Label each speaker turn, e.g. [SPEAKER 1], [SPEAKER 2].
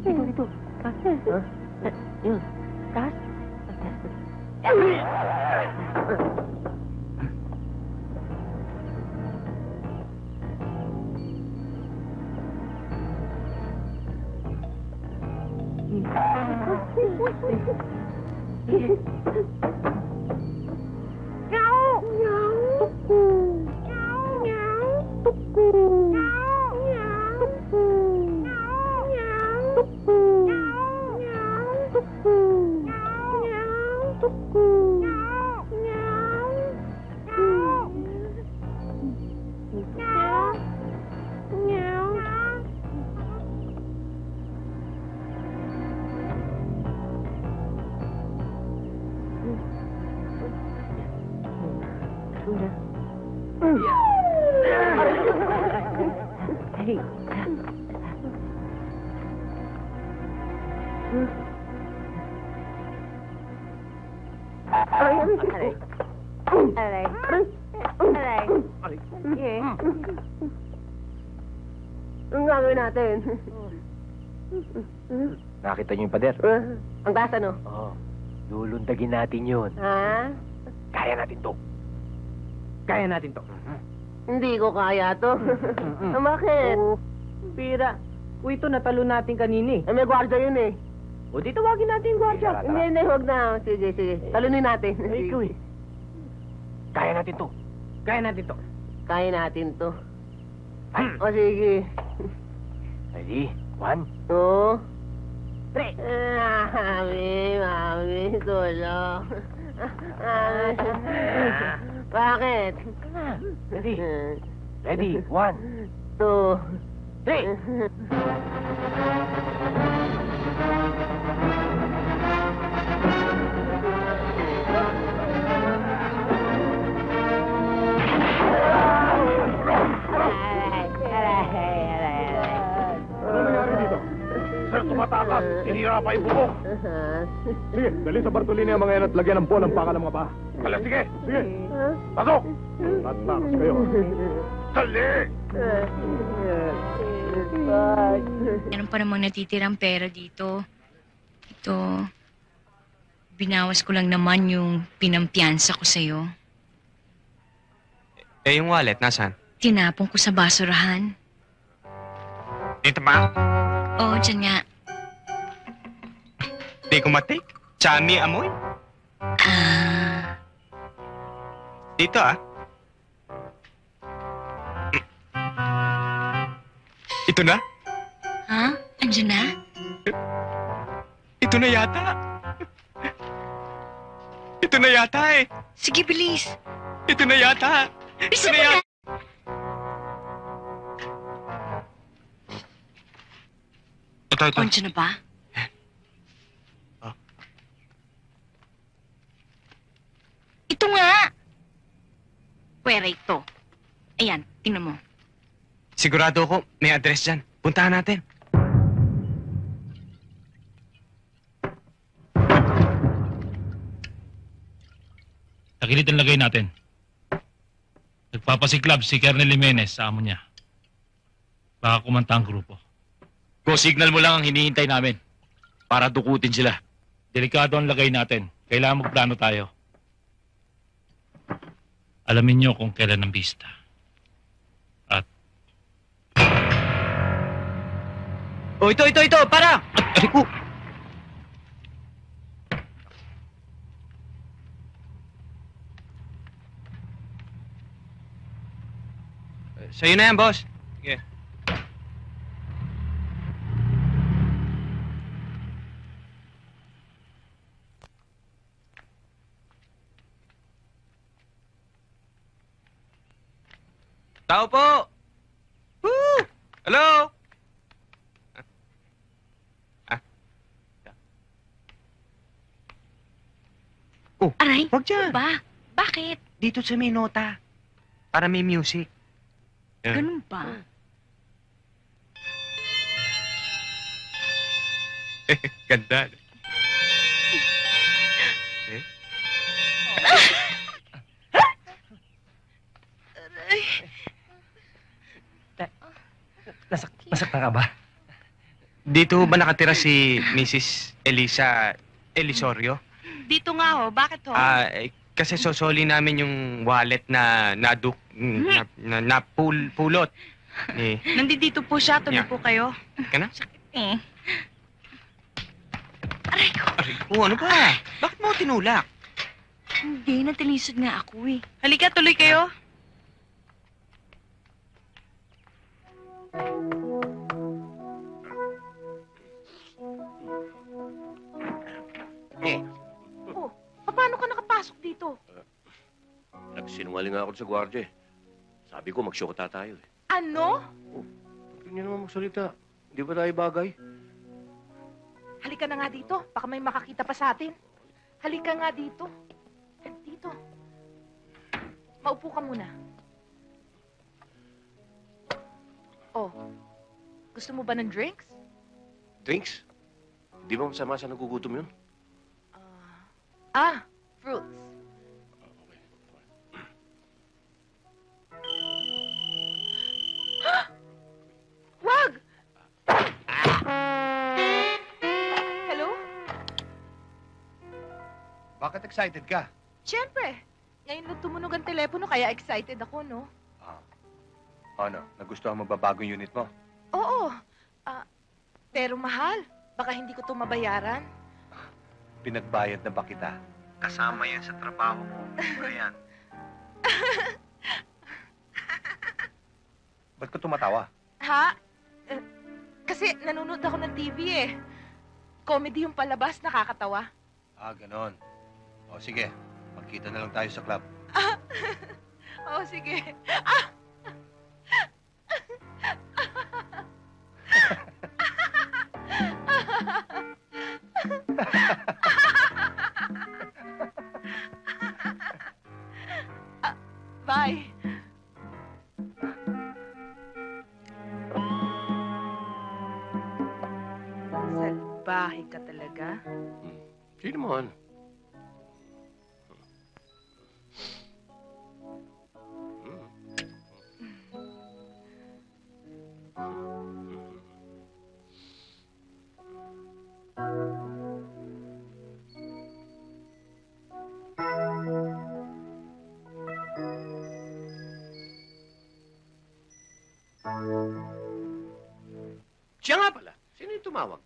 [SPEAKER 1] Dito. Yun. Taas. Ang gagawin natin?
[SPEAKER 2] Nakita niyo yung pader?
[SPEAKER 1] Ang gas, ano?
[SPEAKER 2] Oo. Lulundagin natin yun.
[SPEAKER 1] Ha?
[SPEAKER 2] Kaya natin to. Kaya natin to.
[SPEAKER 1] Hindi ko kaya to. Bakit?
[SPEAKER 3] Pira. Uy, ito natalo natin kanini.
[SPEAKER 1] May gwardiya yun eh.
[SPEAKER 3] O di tawagin natin yung gwardiya.
[SPEAKER 1] Hindi, huwag na. Sige. Talunin natin.
[SPEAKER 2] Ikaw eh. Kaya natin to.
[SPEAKER 3] Kaya natin to.
[SPEAKER 1] Kaya natin to. O sige.
[SPEAKER 2] Ready? 1,
[SPEAKER 1] 2,
[SPEAKER 2] 3.
[SPEAKER 1] Mami, tulong. Bakit?
[SPEAKER 2] Ready? Ready? 1,
[SPEAKER 1] 2,
[SPEAKER 2] 3.
[SPEAKER 4] Ano nangyari dito? Sir, tumatakas. Sinira pa yung bubong. Sige, dali sa Bartolini ang mga yan at lagyan ng bola ang pakal ng mga paa. Hala, sige. Sige. Pasok. Tatakas kayo. Dali!
[SPEAKER 5] Meron pa namang natitirang pera dito. Ito, binawas ko lang naman yung pinampiyansa ko sa'yo.
[SPEAKER 6] Eh, yung wallet, nasaan?
[SPEAKER 5] Tinapon ko sa basurahan.
[SPEAKER 6] Dito ba?
[SPEAKER 5] Oo, dyan nga.
[SPEAKER 6] Di ko matik. Chami amoy.
[SPEAKER 5] Ah,
[SPEAKER 6] Dito ah. Ito na?
[SPEAKER 5] ha? Andyan na?
[SPEAKER 6] Ito na yata. Ito na yata eh.
[SPEAKER 5] Sige, bilis.
[SPEAKER 6] Ito na yata.
[SPEAKER 5] Bisa
[SPEAKER 6] Ito
[SPEAKER 5] mo
[SPEAKER 6] na
[SPEAKER 5] na.
[SPEAKER 6] yata. Ito.
[SPEAKER 5] Andyan na ba?
[SPEAKER 6] Ah.
[SPEAKER 5] Ito nga. Pwera ito. Ayan, tingnan mo.
[SPEAKER 6] Sigurado ako may address dyan. Puntahan natin.
[SPEAKER 7] Takilid ang lagay natin. Nagpapasiklab si Colonel Jimenez sa amo niya. Baka kumanta ang grupo.
[SPEAKER 8] Go signal mo lang ang hinihintay namin para dukutin sila.
[SPEAKER 7] Delikado ang lagay natin. Kailangan magplano tayo. Alamin niyo kung kailan ang bista. At...
[SPEAKER 8] Oh, ito! Para! Ariku!
[SPEAKER 6] Sa'yo na yan, boss. Sige. Tao po! Woo! Hello? Oh,
[SPEAKER 5] Aray,
[SPEAKER 6] wag dyan.
[SPEAKER 5] ba? Bakit?
[SPEAKER 6] Dito sa may nota. Para may music.
[SPEAKER 5] Ganun ba?
[SPEAKER 6] Ganda.
[SPEAKER 2] Masaktan ka ba?
[SPEAKER 6] Dito ba nakatira si Mrs. Elisa Elisorio?
[SPEAKER 5] Dito nga ho, bakit ho?
[SPEAKER 6] Kasi sosoli namin yung wallet na napulot.
[SPEAKER 5] Nandito po siya, tuloy
[SPEAKER 6] Yeah.
[SPEAKER 5] po kayo.
[SPEAKER 6] Ka na?
[SPEAKER 5] Eh. Aray ko.
[SPEAKER 6] Aray ko, ano ba? Bakit mo tinulak?
[SPEAKER 5] Hindi, natilisod nga ako eh. Halika, tuloy kayo.
[SPEAKER 3] Oh, paano ka nakapasok dito?
[SPEAKER 9] Nagsinungaling nga ako sa gwardiya eh. Sabi ko, magsyokota tayo eh.
[SPEAKER 3] Ano?
[SPEAKER 9] Hindi niyo naman magsalita. Hindi ba tayo bagay?
[SPEAKER 3] Halika na nga dito. Baka may makakita pa sa atin. Halika nga dito. Dito. Maupo ka muna. Oh, gusto mo ba ng drinks?
[SPEAKER 9] Drinks? Hindi ba masama sa nagugutom yun?
[SPEAKER 3] Fruits. Wag! Hello?
[SPEAKER 4] Bakit excited ka?
[SPEAKER 3] Siyempre. Ngayon lang tumunog ang telepono, kaya excited ako, no?
[SPEAKER 4] Ano, nagustuhan mo ba bagong unit mo?
[SPEAKER 3] Oo. Pero mahal. Baka hindi ko ito mabayaran.
[SPEAKER 4] Pinagbayad na ba kita? Kasama yan sa trabaho mo. Yan. Ba't ka tumatawa?
[SPEAKER 3] Ha? Kasi nanonood ako ng TV eh. Comedy yung palabas, nakakatawa.
[SPEAKER 4] Ganon. O sige, magkita na lang tayo sa club.
[SPEAKER 3] Oo, sige. Bye. Salbahe ka talaga.
[SPEAKER 9] Sino man? Siya nga pala. Sino yung tumawag?